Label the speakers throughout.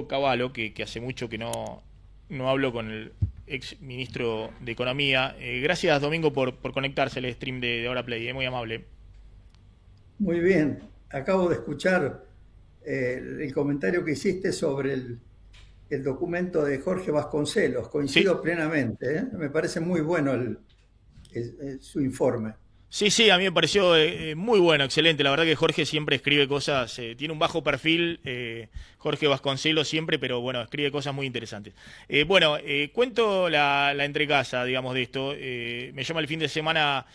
Speaker 1: Cavallo, que hace mucho que no hablo con el ex ministro de Economía. Gracias, Domingo, por conectarse al stream de Hora Play, muy amable.
Speaker 2: Muy bien, acabo de escuchar el comentario que hiciste sobre el documento de Jorge Vasconcelos.
Speaker 1: Sí,
Speaker 2: Coincido plenamente, ¿eh? Me parece muy bueno su informe.
Speaker 1: sí, sí, a mí me pareció muy bueno, excelente. La verdad que Jorge siempre escribe cosas, tiene un bajo perfil, Jorge Vasconcelos siempre, pero bueno, escribe cosas muy interesantes. Cuento la entrecasa, digamos, de esto. Me llama el fin de semana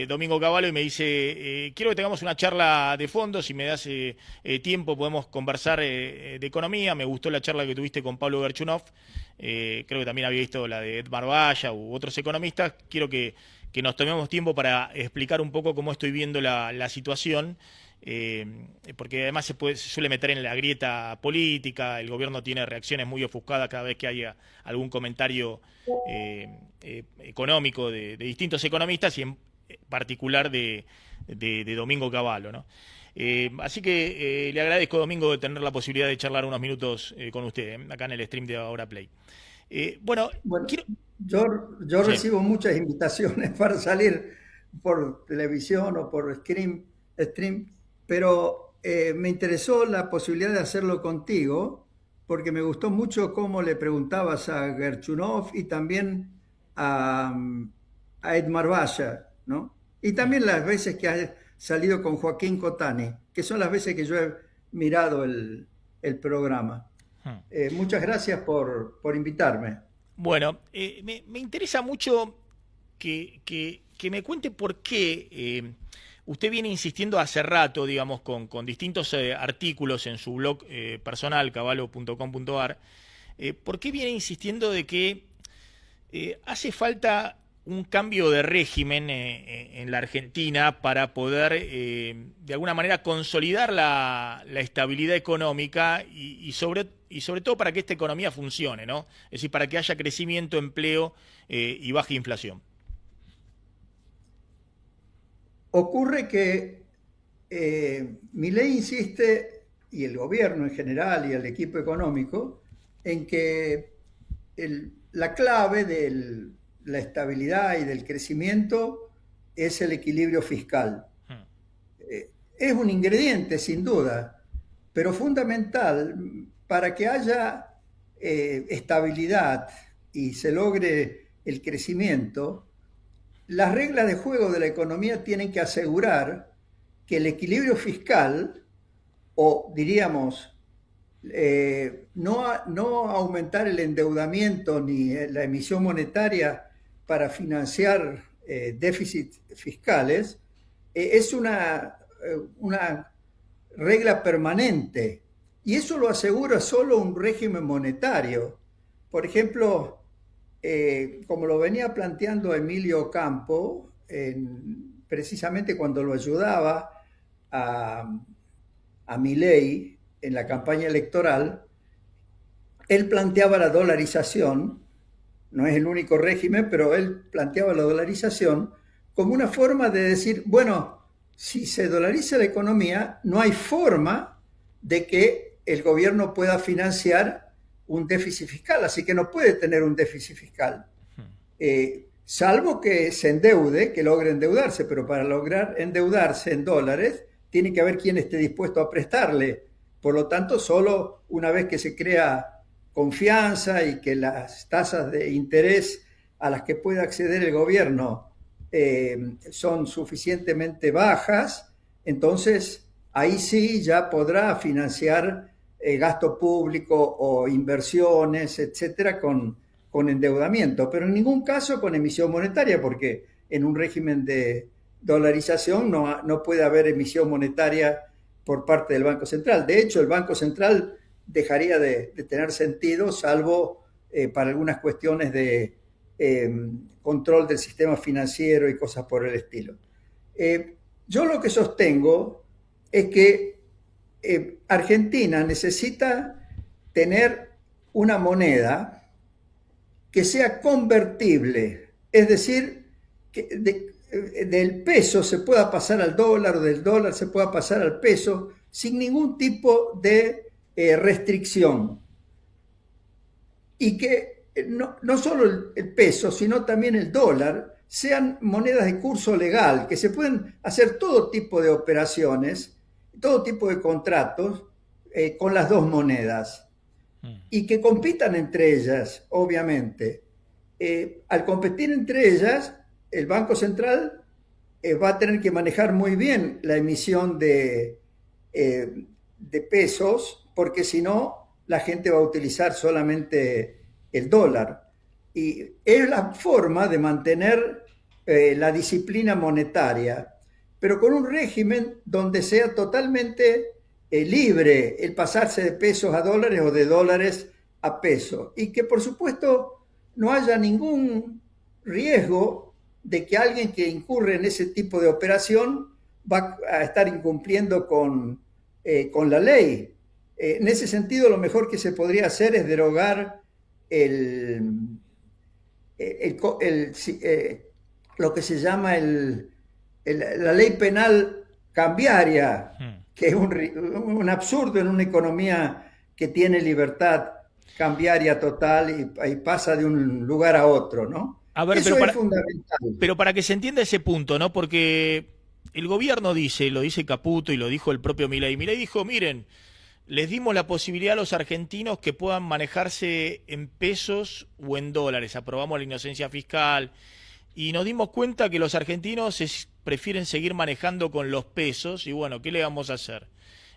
Speaker 1: Domingo Cavallo y me dice, quiero que tengamos una charla de fondo, si me das tiempo podemos conversar de economía. Me gustó la charla que tuviste con Pablo Gerchunov. Creo que también había visto la de Edmar Valla u otros economistas. Quiero que nos tomemos tiempo para explicar un poco cómo estoy viendo la situación, porque además se suele meter en la grieta política, el gobierno tiene reacciones muy ofuscadas cada vez que haya algún comentario económico de distintos economistas y en particular de Domingo Cavallo, ¿no? Así que le agradezco, Domingo, de tener la posibilidad de charlar unos minutos con usted, acá en el stream de Ahora Play.
Speaker 2: Bueno,
Speaker 1: Quiero...
Speaker 2: yo
Speaker 1: Sí.
Speaker 2: recibo muchas invitaciones para salir por televisión o por stream, pero me interesó la posibilidad de hacerlo contigo porque me gustó mucho cómo le preguntabas a Gerchunov y también a, a Edmar Valla, ¿no? Y
Speaker 1: Mm.
Speaker 2: también las veces que has salido con Joaquín Cotani, que son las veces que yo he mirado el programa.
Speaker 1: Mm.
Speaker 2: Muchas gracias por invitarme.
Speaker 1: Bueno, me interesa mucho que me cuente por qué usted viene insistiendo hace rato, digamos, con distintos artículos en su blog personal, cavallo.com.ar, por qué viene insistiendo de que hace falta un cambio de régimen en la Argentina para poder, de alguna manera, consolidar la estabilidad económica y sobre todo para que esta economía funcione, ¿no? Es decir, para que haya crecimiento, empleo y baja inflación.
Speaker 2: Ocurre que Milei insiste, y el gobierno en general y el equipo económico, en que la clave de la estabilidad y del crecimiento es el equilibrio fiscal.
Speaker 1: Hmm.
Speaker 2: Es un ingrediente, sin duda, pero fundamental para que haya estabilidad y se logre el crecimiento. Las reglas de juego de la economía tienen que asegurar que el equilibrio fiscal, o diríamos, no aumentar el endeudamiento ni la emisión monetaria para financiar déficits fiscales, es una regla permanente. Y eso lo asegura solo un régimen monetario. Por ejemplo, como lo venía planteando Emilio Campo, precisamente cuando lo ayudaba a, a Milei en la campaña electoral, él planteaba la dolarización, no es el único régimen, pero él planteaba la dolarización como una forma de decir, bueno, si se dolariza la economía, no hay forma de que el gobierno pueda financiar un déficit fiscal, así que no puede tener un déficit fiscal. Salvo que se endeude, que logre endeudarse, pero para lograr endeudarse en dólares, tiene que haber quien esté dispuesto a prestarle. Por lo tanto, solo una vez que se crea confianza y que las tasas de interés a las que puede acceder el gobierno son suficientemente bajas, entonces ahí sí ya podrá financiar gasto público o inversiones, etcétera, con endeudamiento, pero en ningún caso con emisión monetaria, porque en un régimen de dolarización no puede haber emisión monetaria por parte del Banco Central. De hecho, el Banco Central dejaría de tener sentido, salvo para algunas cuestiones de control del sistema financiero y cosas por el estilo. Yo lo que sostengo es que Argentina necesita tener una moneda que sea convertible, es decir, que del peso se pueda pasar al dólar o del dólar se pueda pasar al peso sin ningún tipo de restricción y que no solo el peso, sino también el dólar sean monedas de curso legal, que se pueden hacer todo tipo de operaciones, todo tipo de contratos con las dos monedas y que compitan entre ellas, obviamente. Al competir entre ellas, el Banco Central va a tener que manejar muy bien la emisión de pesos, porque si no, la gente va a utilizar solamente el dólar. Y es la forma de mantener la disciplina monetaria, pero con un régimen donde sea totalmente libre el pasarse de pesos a dólares o de dólares a pesos. Y que por supuesto no haya ningún riesgo de que alguien que incurre en ese tipo de operación va a estar incumpliendo con la ley. En ese sentido, lo mejor que se podría hacer es derogar lo que se llama la ley penal cambiaria, que es un absurdo en una economía que tiene libertad cambiaria total y pasa de un lugar a otro, ¿no?
Speaker 1: A ver,
Speaker 2: Eso es fundamental.
Speaker 1: pero para que se entienda ese punto, ¿no? Porque el gobierno dice, lo dice Caputo y lo dijo el propio Milei. Milei dijo, miren, les dimos la posibilidad a los argentinos que puedan manejarse en pesos o en dólares. Aprobamos la inocencia fiscal y nos dimos cuenta que los argentinos prefieren seguir manejando con los pesos y bueno, ¿qué le vamos a hacer?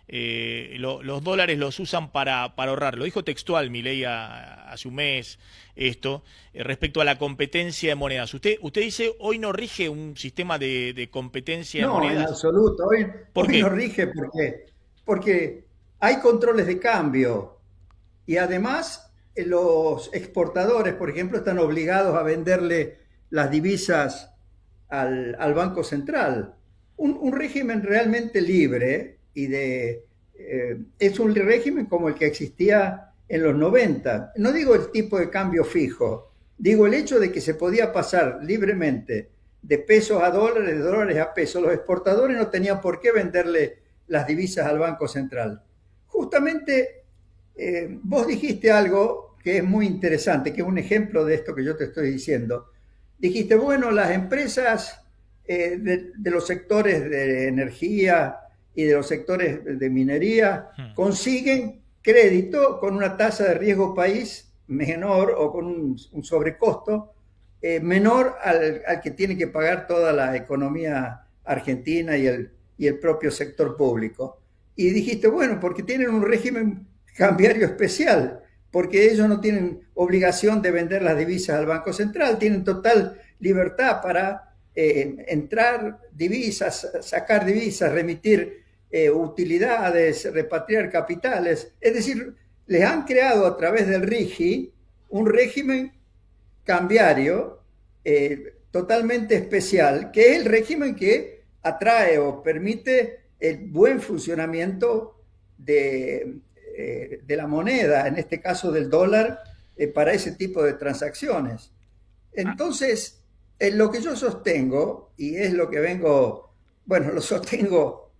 Speaker 1: Los dólares los usan para ahorrar. Lo dijo textual Milei hace un mes esto, respecto a la competencia de monedas. Usted dice, hoy no rige un sistema de competencia de
Speaker 2: No, en
Speaker 1: monedas.
Speaker 2: absoluto.
Speaker 1: ¿Por
Speaker 2: Hoy no
Speaker 1: qué?
Speaker 2: rige porque hay controles de cambio y además los exportadores, por ejemplo, están obligados a venderle las divisas al Banco Central. Un régimen realmente libre es un régimen como el que existía en los 90. No digo el tipo de cambio fijo, digo el hecho de que se podía pasar libremente de pesos a dólares, de dólares a pesos. Los exportadores no tenían por qué venderle las divisas al Banco Central. Justamente vos dijiste algo que es muy interesante, que es un ejemplo de esto que yo te estoy diciendo. Dijiste, bueno, las empresas de los sectores de energía y de los sectores de minería consiguen crédito con una tasa de riesgo país menor o con un sobrecosto menor al que tiene que pagar toda la economía argentina y el propio sector público. Y dijiste, bueno, porque tienen un régimen cambiario especial, porque ellos no tienen obligación de vender las divisas al Banco Central, tienen total libertad para entrar divisas, sacar divisas, remitir utilidades, repatriar capitales. Es decir, les han creado a través del RIGI un régimen cambiario totalmente especial, que es el régimen que atrae o permite el buen funcionamiento de la moneda, en este caso del dólar, para ese tipo de transacciones. Entonces, lo que yo sostengo, y es lo que lo sostengo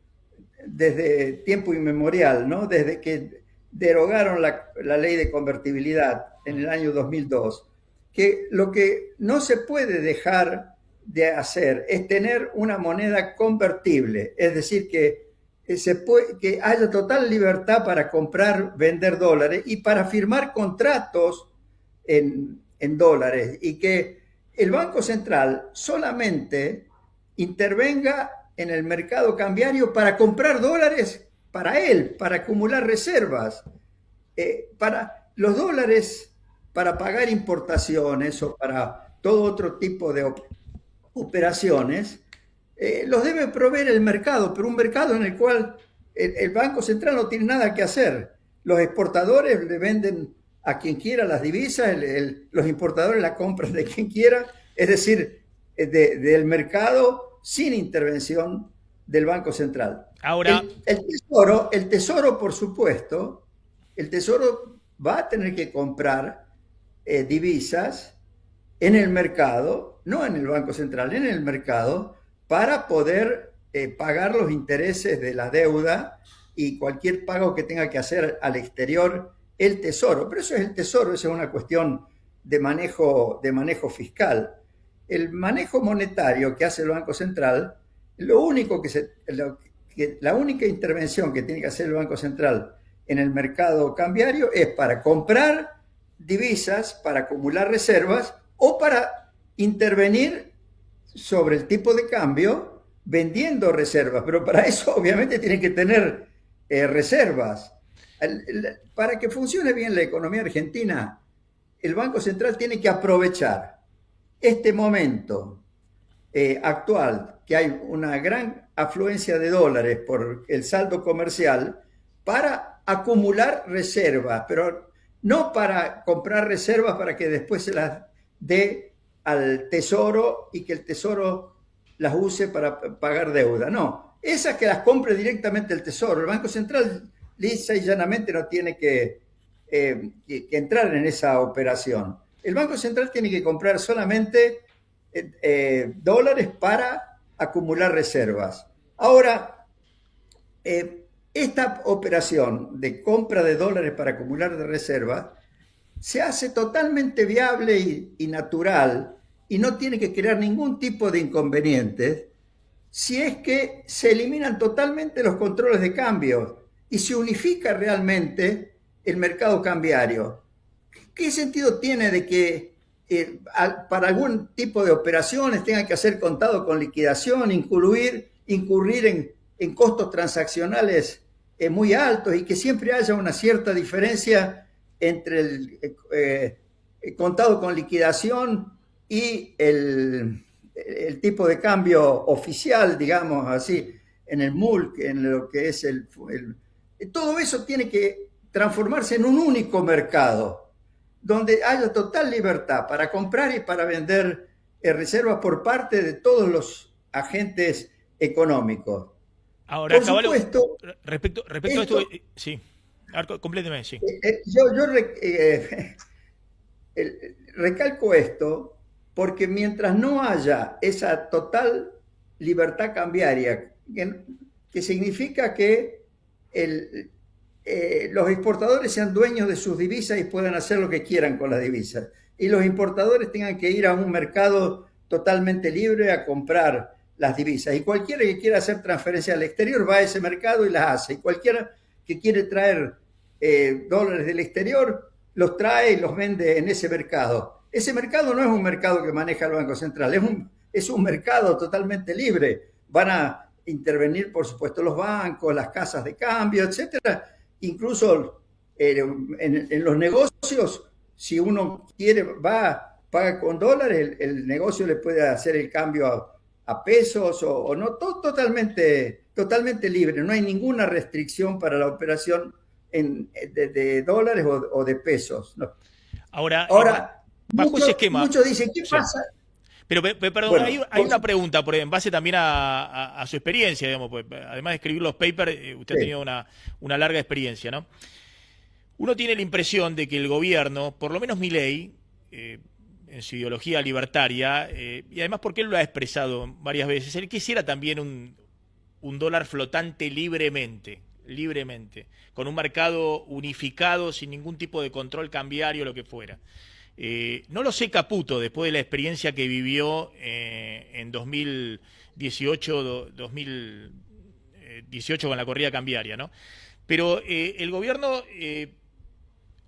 Speaker 2: desde tiempo inmemorial, ¿no? Desde que derogaron la ley de convertibilidad en el año 2002, que lo que no se puede dejar de hacer es tener una moneda convertible, es decir, que haya total libertad para comprar, vender dólares y para firmar contratos en dólares, y que el Banco Central solamente intervenga en el mercado cambiario para comprar dólares para él, para acumular reservas, para los dólares, para pagar importaciones o para todo otro tipo de operaciones, los debe proveer el mercado, pero un mercado en el cual el Banco Central no tiene nada que hacer. Los exportadores le venden a quien quiera las divisas, los importadores la compran de quien quiera, es decir, del mercado sin intervención del Banco Central.
Speaker 1: Ahora,
Speaker 2: El tesoro, por supuesto, el Tesoro va a tener que comprar divisas en el mercado, no en el Banco Central, en el mercado, para poder pagar los intereses de la deuda y cualquier pago que tenga que hacer al exterior el Tesoro. Pero eso es el Tesoro, eso es una cuestión de manejo fiscal. El manejo monetario que hace el Banco Central, la única intervención que tiene que hacer el Banco Central en el mercado cambiario es para comprar divisas, para acumular reservas o para intervenir sobre el tipo de cambio vendiendo reservas. Pero para eso obviamente tiene que tener reservas. Para que funcione bien la economía argentina, el Banco Central tiene que aprovechar este momento actual, que hay una gran afluencia de dólares por el saldo comercial, para acumular reservas, pero no para comprar reservas para que después se las dé al Tesoro y que el Tesoro las use para pagar deuda. No, esas que las compre directamente el Tesoro. El Banco Central lisa y llanamente no tiene que entrar en esa operación. El Banco Central tiene que comprar solamente dólares para acumular reservas. Ahora, esta operación de compra de dólares para acumular de reservas se hace totalmente viable y natural y no tiene que crear ningún tipo de inconvenientes si es que se eliminan totalmente los controles de cambio y se unifica realmente el mercado cambiario. ¿Qué sentido tiene de que para algún tipo de operaciones tenga que hacer contado con liquidación, incurrir en costos transaccionales muy altos y que siempre haya una cierta diferencia entre el contado con liquidación y el tipo de cambio oficial, digamos así, en el MULC, en lo que es todo eso tiene que transformarse en un único mercado, donde haya total libertad para comprar y para vender reservas por parte de todos los agentes económicos.
Speaker 1: Ahora,
Speaker 2: Por
Speaker 1: Caballo,
Speaker 2: supuesto,
Speaker 1: respecto a esto, sí, compléteme, sí.
Speaker 2: Yo recalco esto porque mientras no haya esa total libertad cambiaria, que significa que los exportadores sean dueños de sus divisas y puedan hacer lo que quieran con las divisas, y los importadores tengan que ir a un mercado totalmente libre a comprar las divisas, y cualquiera que quiera hacer transferencias al exterior va a ese mercado y las hace, y cualquiera que quiere traer dólares del exterior los trae y los vende en ese mercado. Ese mercado no es un mercado que maneja el Banco Central, es un mercado totalmente libre. Van a intervenir, por supuesto, los bancos, las casas de cambio, etcétera. Incluso en los negocios, si uno quiere, paga con dólares, el negocio le puede hacer el cambio a pesos o no, totalmente libre. No hay ninguna restricción para la operación de dólares o de pesos. No.
Speaker 1: Ahora bajo ese esquema.
Speaker 2: Muchos dicen, ¿qué pasa?
Speaker 1: Pero perdón, bueno, hay una pregunta, en base también a su experiencia, digamos, pues, además de escribir los papers, usted ha tenido una larga experiencia, ¿no? Uno tiene la impresión de que el gobierno, por lo menos Milei, en su ideología libertaria, y además porque él lo ha expresado varias veces, él quisiera también un dólar flotante libremente, con un mercado unificado, sin ningún tipo de control cambiario, lo que fuera. No lo sé Caputo, después de la experiencia que vivió en 2018 con la corrida cambiaria, ¿no? Pero el gobierno,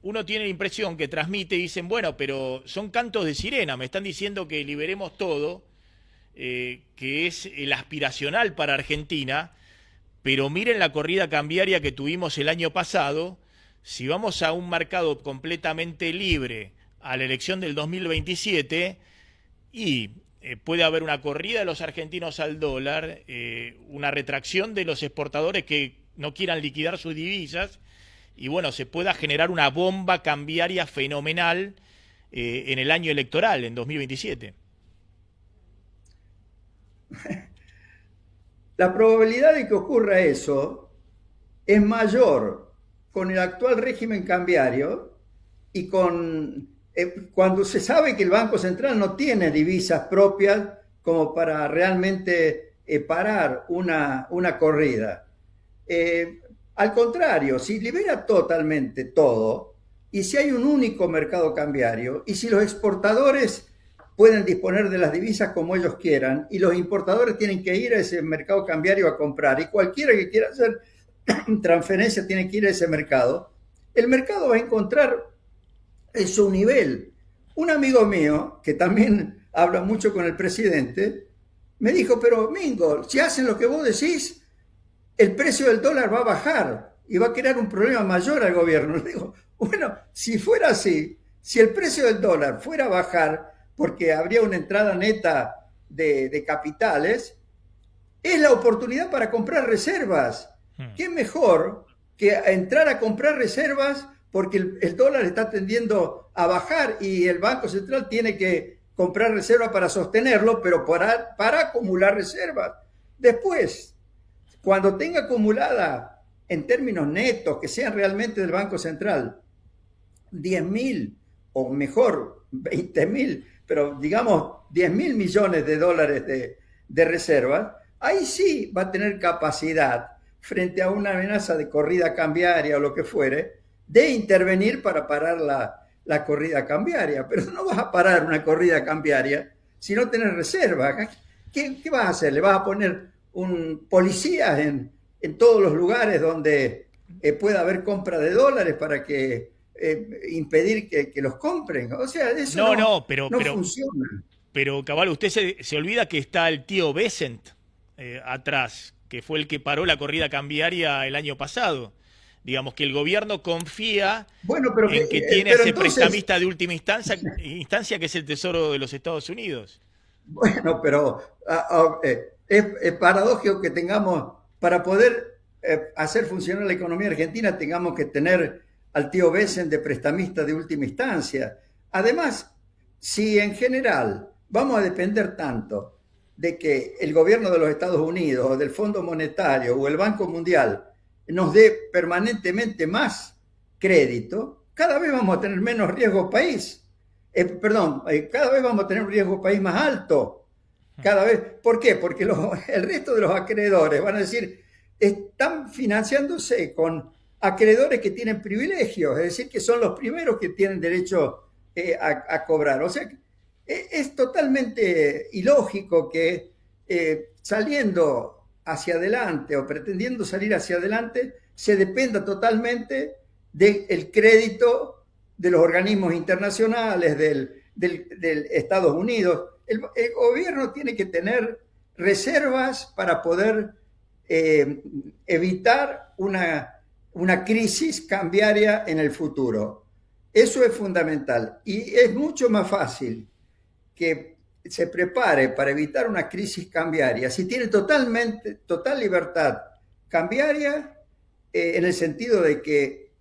Speaker 1: uno tiene la impresión que transmite y dicen, bueno, pero son cantos de sirena, me están diciendo que liberemos todo, que es el aspiracional para Argentina, pero miren la corrida cambiaria que tuvimos el año pasado, si vamos a un mercado completamente libre a la elección del 2027 y puede haber una corrida de los argentinos al dólar, una retracción de los exportadores que no quieran liquidar sus divisas y bueno, se pueda generar una bomba cambiaria fenomenal en el año electoral, en 2027.
Speaker 2: La probabilidad de que ocurra eso es mayor con el actual régimen cambiario y cuando se sabe que el Banco Central no tiene divisas propias como para realmente parar una corrida. Al contrario, si libera totalmente todo y si hay un único mercado cambiario y si los exportadores pueden disponer de las divisas como ellos quieran y los importadores tienen que ir a ese mercado cambiario a comprar y cualquiera que quiera hacer transferencia tiene que ir a ese mercado, el mercado va a encontrar su nivel. Un amigo mío, que también habla mucho con el presidente, me dijo, pero Mingo, si hacen lo que vos decís, el precio del dólar va a bajar y va a crear un problema mayor al gobierno. Le digo, bueno, si fuera así, si el precio del dólar fuera a bajar, porque habría una entrada neta de capitales, es la oportunidad para comprar reservas. ¿Qué mejor que entrar a comprar reservas porque el dólar está tendiendo a bajar y el Banco Central tiene que comprar reservas para sostenerlo, pero para acumular reservas? Después, cuando tenga acumulada en términos netos, que sean realmente del Banco Central, 10.000 o mejor 20.000, pero digamos 10.000 millones de dólares de reservas, ahí sí va a tener capacidad frente a una amenaza de corrida cambiaria o lo que fuere, de intervenir para parar la corrida cambiaria. Pero no vas a parar una corrida cambiaria si no tenés reserva. ¿Qué vas a hacer? ¿Le vas a poner policías en todos los lugares donde pueda haber compra de dólares para que impedir que los compren? O sea, eso no funciona.
Speaker 1: Pero, Caballo, usted se olvida que está el tío Besant atrás, que fue el que paró la corrida cambiaria el año pasado. Digamos que el gobierno confía en que tiene ese prestamista de última instancia, que es el Tesoro de los Estados Unidos.
Speaker 2: Bueno, pero es paradójico que tengamos, para poder hacer funcionar la economía argentina, tengamos que tener al tío Besant de prestamista de última instancia. Además, si en general vamos a depender tanto de que el gobierno de los Estados Unidos o del Fondo Monetario o el Banco Mundial nos dé permanentemente más crédito, cada vez vamos a tener menos riesgo país. Cada vez vamos a tener un riesgo país más alto. Cada vez. ¿Por qué? Porque el resto de los acreedores van a decir, están financiándose con acreedores que tienen privilegios, es decir, que son los primeros que tienen derecho a cobrar. O sea, es totalmente ilógico que saliendo hacia adelante o pretendiendo salir hacia adelante se dependa totalmente del crédito de los organismos internacionales, del Estados Unidos. El gobierno tiene que tener reservas para poder evitar una crisis cambiaria en el futuro. Eso es fundamental y es mucho más fácil que se prepare para evitar una crisis cambiaria si tiene total libertad cambiaria, en el sentido de que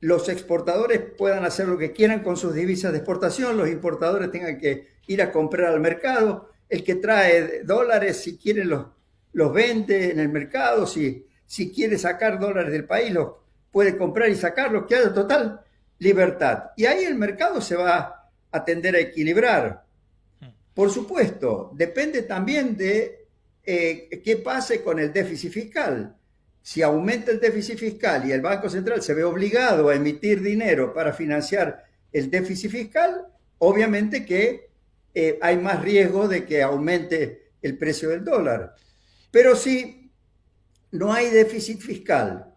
Speaker 2: los exportadores puedan hacer lo que quieran con sus divisas de exportación, los importadores tengan que ir a comprar al mercado, el que trae dólares, si quiere los vende en el mercado, si quiere sacar dólares del país, los puede comprar y sacarlos, que haya total libertad. Y ahí el mercado se va a tender a equilibrar. Por supuesto, depende también de qué pase con el déficit fiscal. Si aumenta el déficit fiscal y el Banco Central se ve obligado a emitir dinero para financiar el déficit fiscal, obviamente que hay más riesgo de que aumente el precio del dólar. Pero si no hay déficit fiscal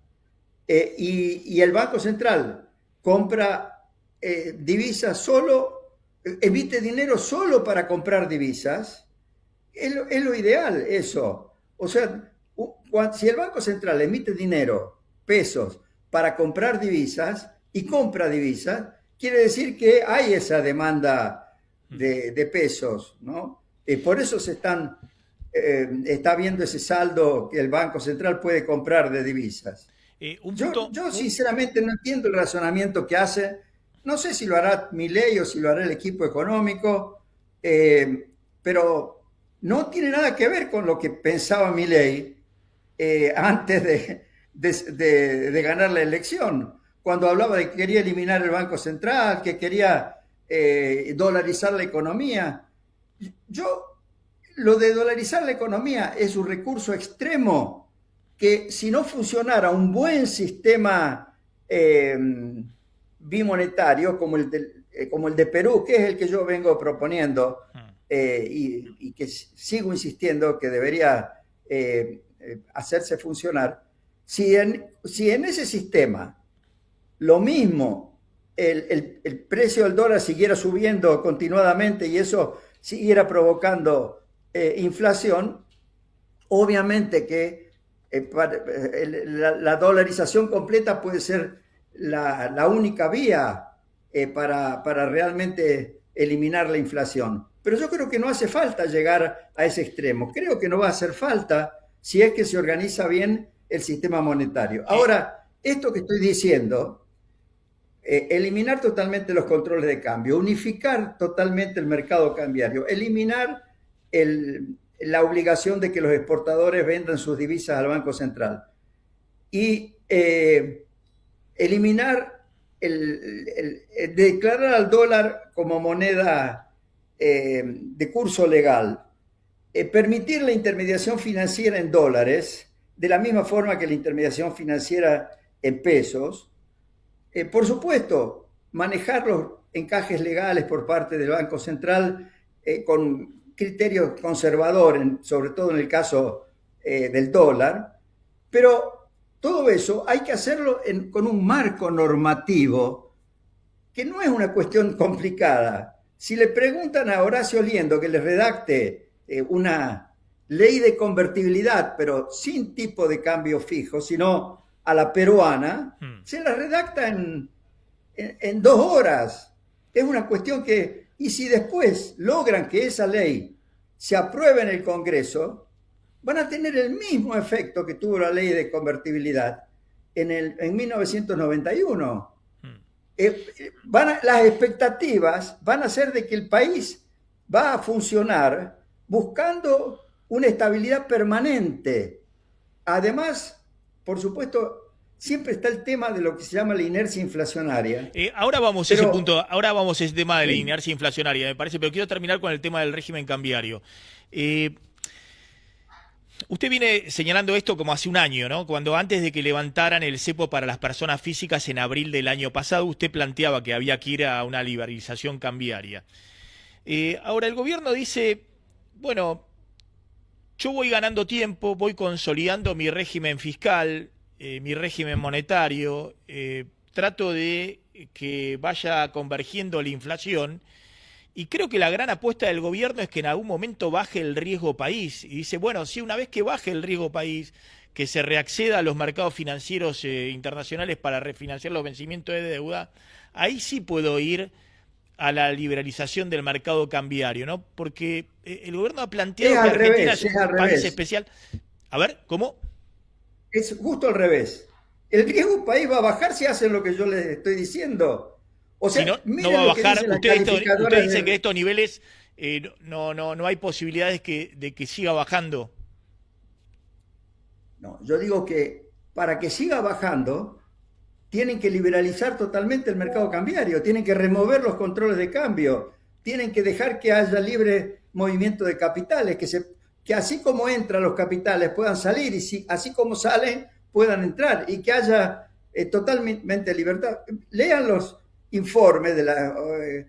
Speaker 2: y el Banco Central compra divisas emite dinero solo para comprar divisas, es lo ideal eso. O sea, si el Banco Central emite dinero, pesos, para comprar divisas y compra divisas, quiere decir que hay esa demanda de pesos, ¿no? Por eso está viendo ese saldo que el Banco Central puede comprar de divisas. Yo sinceramente no entiendo el razonamiento que hace. No sé si lo hará Milei o si lo hará el equipo económico, pero no tiene nada que ver con lo que pensaba Milei antes de ganar la elección, cuando hablaba de que quería eliminar el Banco Central, que quería dolarizar la economía. Lo de dolarizar la economía es un recurso extremo que si no funcionara un buen sistema bimonetario como el de Perú, que es el que yo vengo proponiendo y que sigo insistiendo que debería hacerse funcionar, si en ese sistema lo mismo, el precio del dólar siguiera subiendo continuadamente y eso siguiera provocando inflación, obviamente que la dolarización completa puede ser la única vía para realmente eliminar la inflación. Pero yo creo que no hace falta llegar a ese extremo. Creo que no va a hacer falta si es que se organiza bien el sistema monetario. Ahora, esto que estoy diciendo, eliminar totalmente los controles de cambio, unificar totalmente el mercado cambiario, eliminar la obligación de que los exportadores vendan sus divisas al Banco Central y eliminar declarar al dólar como moneda de curso legal, permitir la intermediación financiera en dólares, de la misma forma que la intermediación financiera en pesos. Por supuesto, manejar los encajes legales por parte del Banco Central con criterios conservadores, sobre todo en el caso del dólar, pero todo eso hay que hacerlo con un marco normativo que no es una cuestión complicada. Si le preguntan a Horacio Liendo que le redacte una ley de convertibilidad, pero sin tipo de cambio fijo, sino a la peruana, se la redacta en 2 horas. Es una cuestión que, y si después logran que esa ley se apruebe en el Congreso, van a tener el mismo efecto que tuvo la ley de convertibilidad en 1991. Las expectativas van a ser de que el país va a funcionar buscando una estabilidad permanente. Además, por supuesto, siempre está el tema de lo que se llama la inercia inflacionaria.
Speaker 1: Ahora vamos a ese punto, ahora vamos a ese tema de la inercia inflacionaria, me parece, pero quiero terminar con el tema del régimen cambiario. Usted viene señalando esto como hace un año, ¿no? Cuando antes de que levantaran el cepo para las personas físicas en abril del año pasado, usted planteaba que había que ir a una liberalización cambiaria. Ahora el gobierno dice, bueno, yo voy ganando tiempo, voy consolidando mi régimen fiscal, mi régimen monetario, trato de que vaya convergiendo la inflación. Y creo que la gran apuesta del gobierno es que en algún momento baje el riesgo país. Y dice, bueno, sí, una vez que baje el riesgo país, que se reacceda a los mercados financieros internacionales para refinanciar los vencimientos de deuda, ahí sí puedo ir a la liberalización del mercado cambiario, ¿no? Porque el gobierno ha planteado que Argentina es un país especial. A ver, ¿cómo?
Speaker 2: Es justo al revés. El riesgo país va a bajar si hacen lo que yo les estoy diciendo. O sea,
Speaker 1: si no va a bajar. Usted dice que estos niveles no hay posibilidades de que siga bajando.
Speaker 2: No, yo digo que para que siga bajando tienen que liberalizar totalmente el mercado cambiario, tienen que remover los controles de cambio, tienen que dejar que haya libre movimiento de capitales, que así como entran los capitales puedan salir y así como salen puedan entrar y que haya totalmente libertad. Lean los informes de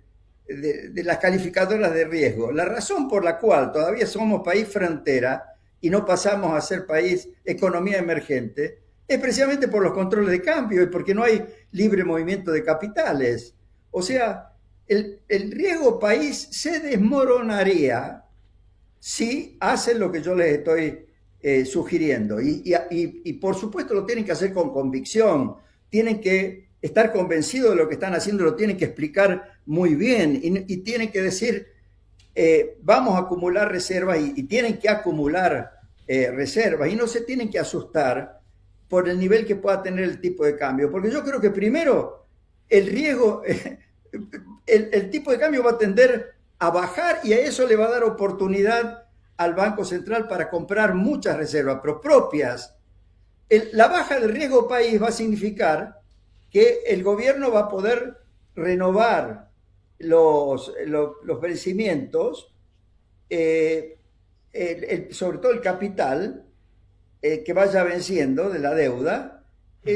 Speaker 2: las calificadoras de riesgo. La razón por la cual todavía somos país frontera y no pasamos a ser país economía emergente es precisamente por los controles de cambio y porque no hay libre movimiento de capitales. O sea, el riesgo país se desmoronaría si hacen lo que yo les estoy sugiriendo. Y por supuesto lo tienen que hacer con convicción, tienen que estar convencidos de lo que están haciendo, lo tienen que explicar muy bien y tienen que decir, vamos a acumular reservas y tienen que acumular reservas y no se tienen que asustar por el nivel que pueda tener el tipo de cambio, porque yo creo que primero el riesgo, el tipo de cambio va a tender a bajar y a eso le va a dar oportunidad al Banco Central para comprar muchas reservas, pero propias. La baja del riesgo país va a significar que el gobierno va a poder renovar los vencimientos, sobre todo el capital, que vaya venciendo de la deuda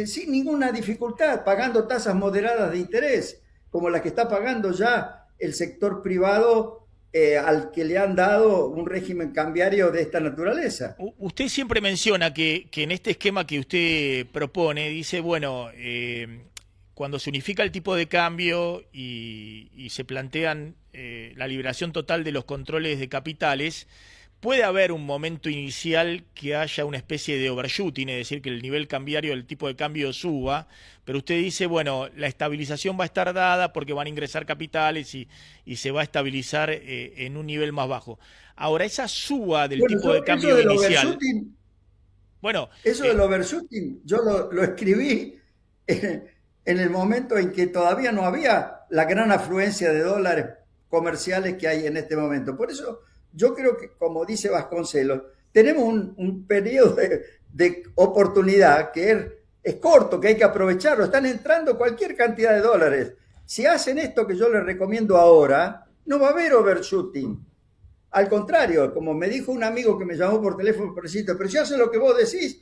Speaker 2: sin ninguna dificultad, pagando tasas moderadas de interés, como las que está pagando ya el sector privado al que le han dado un régimen cambiario de esta naturaleza.
Speaker 1: Usted siempre menciona que en este esquema que usted propone, dice, bueno, cuando se unifica el tipo de cambio y se plantean la liberación total de los controles de capitales, puede haber un momento inicial que haya una especie de overshooting, es decir, que el nivel cambiario, el tipo de cambio suba, pero usted dice, bueno, la estabilización va a estar dada porque van a ingresar capitales y se va a estabilizar en un nivel más bajo. Ahora, esa suba del
Speaker 2: Bueno,
Speaker 1: tipo de
Speaker 2: eso
Speaker 1: cambio
Speaker 2: del
Speaker 1: inicial,
Speaker 2: overshooting,
Speaker 1: bueno,
Speaker 2: eso del overshooting, yo lo escribí en el momento en que todavía no había la gran afluencia de dólares comerciales que hay en este momento. Por eso yo creo que, como dice Vasconcelos, tenemos un periodo de oportunidad que es corto, que hay que aprovecharlo. Están entrando cualquier cantidad de dólares. Si hacen esto que yo les recomiendo ahora, no va a haber overshooting. Al contrario, como me dijo un amigo que me llamó por teléfono, pero si hacen lo que vos decís,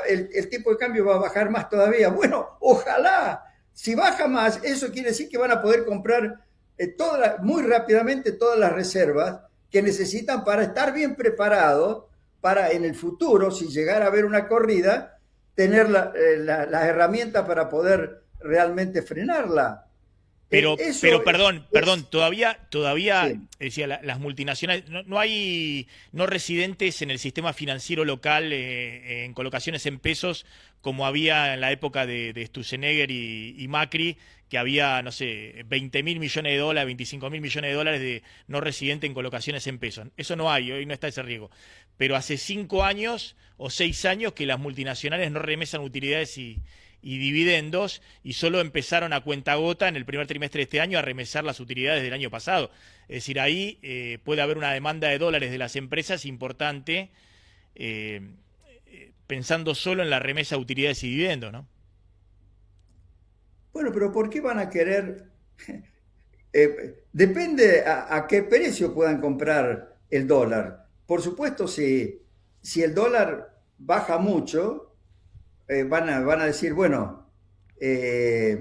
Speaker 2: el tipo de cambio va a bajar más todavía. Bueno, ojalá. Si baja más, eso quiere decir que van a poder comprar muy rápidamente todas las reservas que necesitan para estar bien preparados para en el futuro, si llegara a haber una corrida, tener las herramientas para poder realmente frenarla.
Speaker 1: Pero perdón,
Speaker 2: Es
Speaker 1: todavía,
Speaker 2: sí.
Speaker 1: decía, las multinacionales, no hay no residentes en el sistema financiero local en colocaciones en pesos como había en la época de Sturzenegger y Macri, que había, no sé, 20.000 millones de dólares, 25.000 millones de dólares de no residente en colocaciones en pesos. Eso no hay, hoy no está ese riesgo. Pero hace 5 años o 6 años que las multinacionales no remesan utilidades y dividendos y solo empezaron a cuentagota en el primer trimestre de este año a remesar las utilidades del año pasado. Es decir, ahí puede haber una demanda de dólares de las empresas importante eh, pensando solo en la remesa de utilidades y dividendos, ¿no?
Speaker 2: Bueno, pero ¿por qué van a querer? Depende a qué precio puedan comprar el dólar. Por supuesto, si el dólar baja mucho, van a decir, bueno, eh,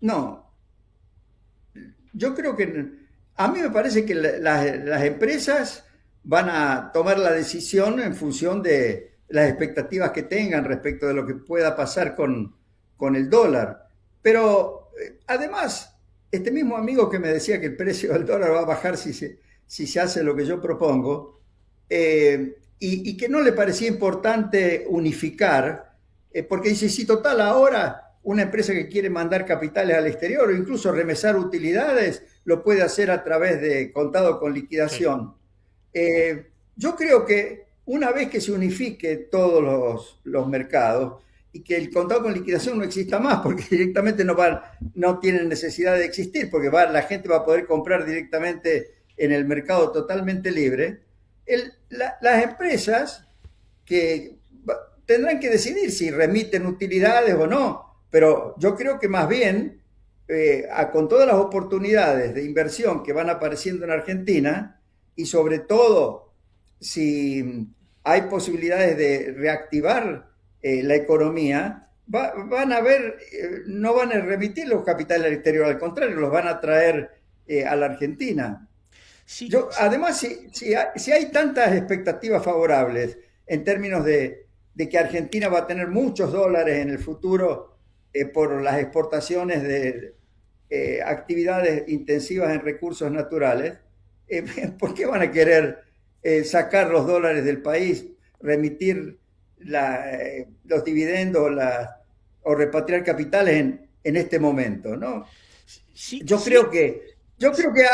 Speaker 2: no, yo creo que a mí me parece que las empresas van a tomar la decisión en función de las expectativas que tengan respecto de lo que pueda pasar con el dólar. Pero además, este mismo amigo que me decía que el precio del dólar va a bajar si se hace lo que yo propongo, y que no le parecía importante unificar, porque dice, si total ahora una empresa que quiere mandar capitales al exterior o incluso remesar utilidades, lo puede hacer a través de contado con
Speaker 1: Sí.
Speaker 2: liquidación. Yo creo que una vez que se unifique todos los mercados y que el contado con liquidación no exista más, porque directamente no tienen necesidad de existir, porque la gente va a poder comprar directamente en el mercado totalmente libre, las empresas que tendrán que decidir si remiten utilidades o no, pero yo creo que más bien, con todas las oportunidades de inversión que van apareciendo en Argentina, y sobre todo si hay posibilidades de reactivar la economía, van a ver, no van a remitir los capitales al exterior, al contrario, los van a traer a la Argentina.
Speaker 1: Sí,
Speaker 2: Además, si hay tantas expectativas favorables en términos de que Argentina va a tener muchos dólares en el futuro por las exportaciones de actividades intensivas en recursos naturales, ¿por qué van a querer sacar los dólares del país, remitir los dividendos o repatriar capitales en este momento? ¿No?
Speaker 1: sí,
Speaker 2: Yo
Speaker 1: sí,
Speaker 2: creo que, yo creo que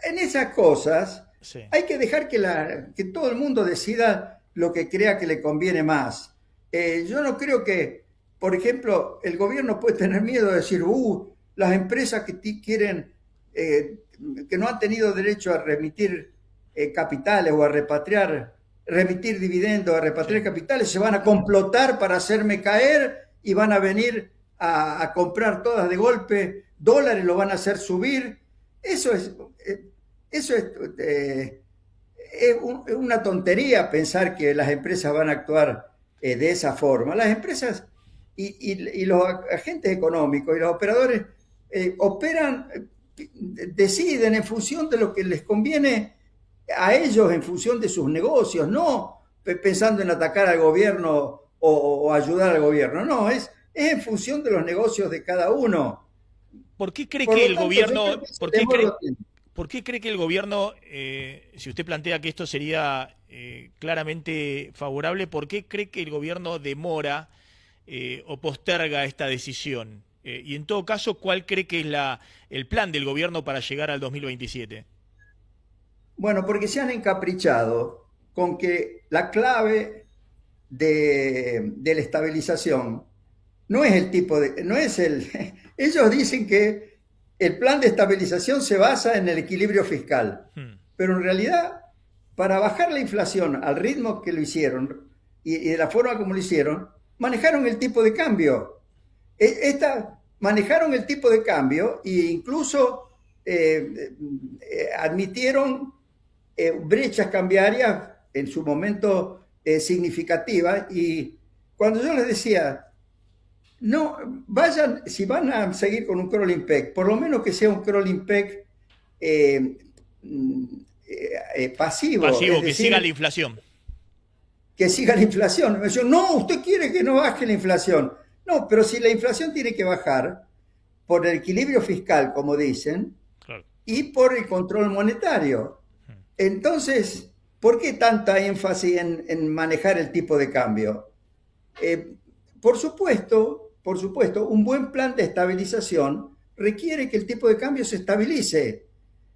Speaker 2: en esas cosas,
Speaker 1: sí.
Speaker 2: hay que dejar que todo el mundo decida lo que crea que le conviene más. Yo no creo que, por ejemplo, el gobierno puede tener miedo de decir, las empresas que quieren, que no han tenido derecho a remitir capitales o a remitir dividendos, a repatriar
Speaker 1: Sí.
Speaker 2: capitales, se van a complotar para hacerme caer y van a venir a comprar todas de golpe dólares, lo van a hacer subir. Eso es, eso es es una tontería pensar que las empresas van a actuar de esa forma. Las empresas y los agentes económicos y los operadores operan, deciden en función de lo que les conviene a ellos, en función de sus negocios, no pensando en atacar al gobierno o ayudar al gobierno, no, es en función de los negocios de cada uno.
Speaker 1: ¿Por qué cree
Speaker 2: Por
Speaker 1: que
Speaker 2: lo
Speaker 1: el
Speaker 2: tanto, yo
Speaker 1: gobierno,
Speaker 2: creo que ese
Speaker 1: por qué
Speaker 2: temor
Speaker 1: cree,
Speaker 2: lo tiene.
Speaker 1: por qué cree que el gobierno, si usted plantea que esto sería claramente favorable, ¿por qué cree que el gobierno demora o posterga esta decisión? Y en todo caso, ¿cuál cree que es el plan del gobierno para llegar al 2027?
Speaker 2: Bueno, porque se han encaprichado con que la clave de la estabilización no es el tipo de, no es el, ellos dicen que el plan de estabilización se basa en el equilibrio fiscal,
Speaker 1: Hmm.
Speaker 2: pero en realidad para bajar la inflación al ritmo que lo hicieron y de la forma como lo hicieron, manejaron el tipo de cambio. Manejaron el tipo de cambio e incluso admitieron brechas cambiarias en su momento significativas y cuando yo les decía, no, vayan, si van a seguir con un crawling peg, por lo menos que sea un crawling peg eh, pasivo, es
Speaker 1: Pasivo, que siga la
Speaker 2: decir,
Speaker 1: inflación.
Speaker 2: que siga la inflación. Me decían, no, usted quiere que no baje la inflación. No, pero si la inflación tiene que bajar por el equilibrio fiscal, como dicen,
Speaker 1: Claro.
Speaker 2: y por el control monetario. Entonces, ¿por qué tanta énfasis en manejar el tipo de cambio? Eh, por supuesto, un buen plan de estabilización requiere que el tipo de cambio se estabilice,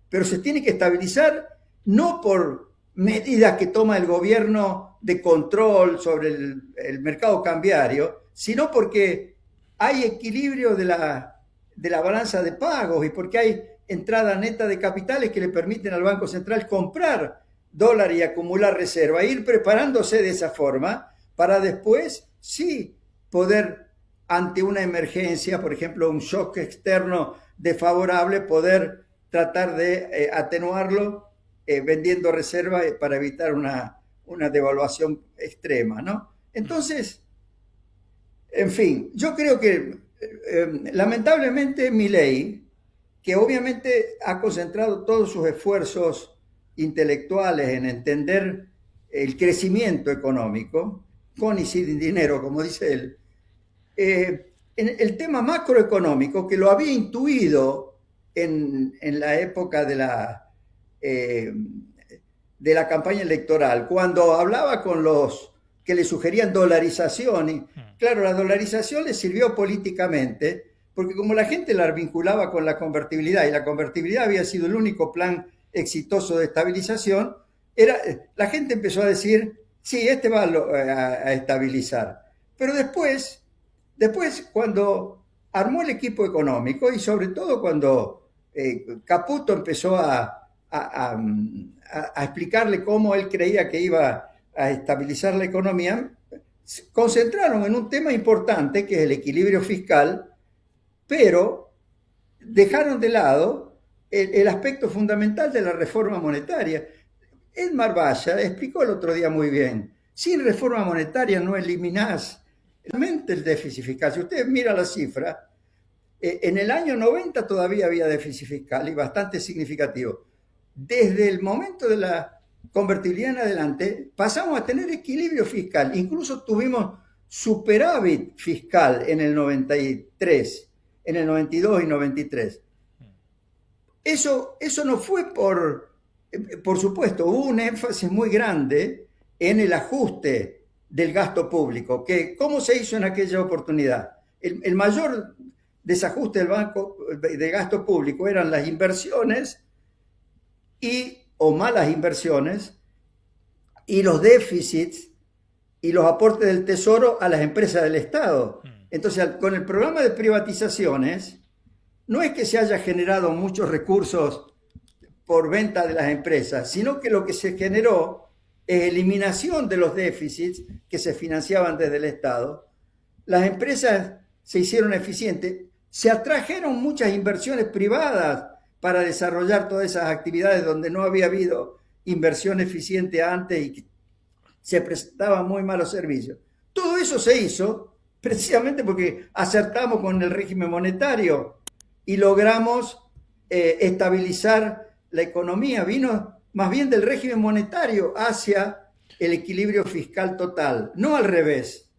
Speaker 2: pero se tiene que estabilizar no por medidas que toma el gobierno de control sobre el mercado cambiario, sino porque hay equilibrio de la balanza de pagos y porque hay entrada neta de capitales que le permiten al Banco Central comprar dólares y acumular reserva, ir preparándose de esa forma para después sí poder, ante una emergencia, por ejemplo, un shock externo desfavorable, poder tratar de atenuarlo vendiendo reserva para evitar una devaluación extrema, ¿no? Entonces, en fin, yo creo que lamentablemente Milei, que obviamente ha concentrado todos sus esfuerzos intelectuales en entender el crecimiento económico, con y sin dinero, como dice él, en el tema macroeconómico, que lo había intuido en la época eh, de la campaña electoral, cuando hablaba con los que le sugerían dolarización, y claro, la dolarización le sirvió políticamente, porque como la gente la vinculaba con la convertibilidad, y la convertibilidad había sido el único plan exitoso de estabilización, la gente empezó a decir, sí, este va a estabilizar. Pero después, cuando armó el equipo económico y sobre todo cuando Caputo empezó a explicarle cómo él creía que iba a estabilizar la economía, se concentraron en un tema importante que es el equilibrio fiscal, pero dejaron de lado el aspecto fundamental de la reforma monetaria. Edmar Valla explicó el otro día muy bien, sin reforma monetaria no eliminás realmente el déficit fiscal. Si usted mira la cifra, en el año 90 todavía había déficit fiscal y bastante significativo. Desde el momento de la convertibilidad en adelante, pasamos a tener equilibrio fiscal. Incluso tuvimos superávit fiscal en el 93, en el 92 y 93. Eso no fue por supuesto, hubo un énfasis muy grande en el ajuste del gasto público, que ¿cómo se hizo en aquella oportunidad? El mayor desajuste del gasto público eran las inversiones o malas inversiones y los déficits y los aportes del Tesoro a las empresas del Estado. Entonces, con el programa de privatizaciones, no es que se haya generado muchos recursos por venta de las empresas, sino que lo que se generó es eliminación de los déficits que se financiaban desde el Estado. Las empresas se hicieron eficientes, se atrajeron muchas inversiones privadas para desarrollar todas esas actividades donde no había habido inversión eficiente antes y que se prestaban muy malos servicios. Todo eso se hizo precisamente porque acertamos con el régimen monetario y logramos estabilizar la economía. Vino más bien del régimen monetario hacia el equilibrio fiscal total, no al revés.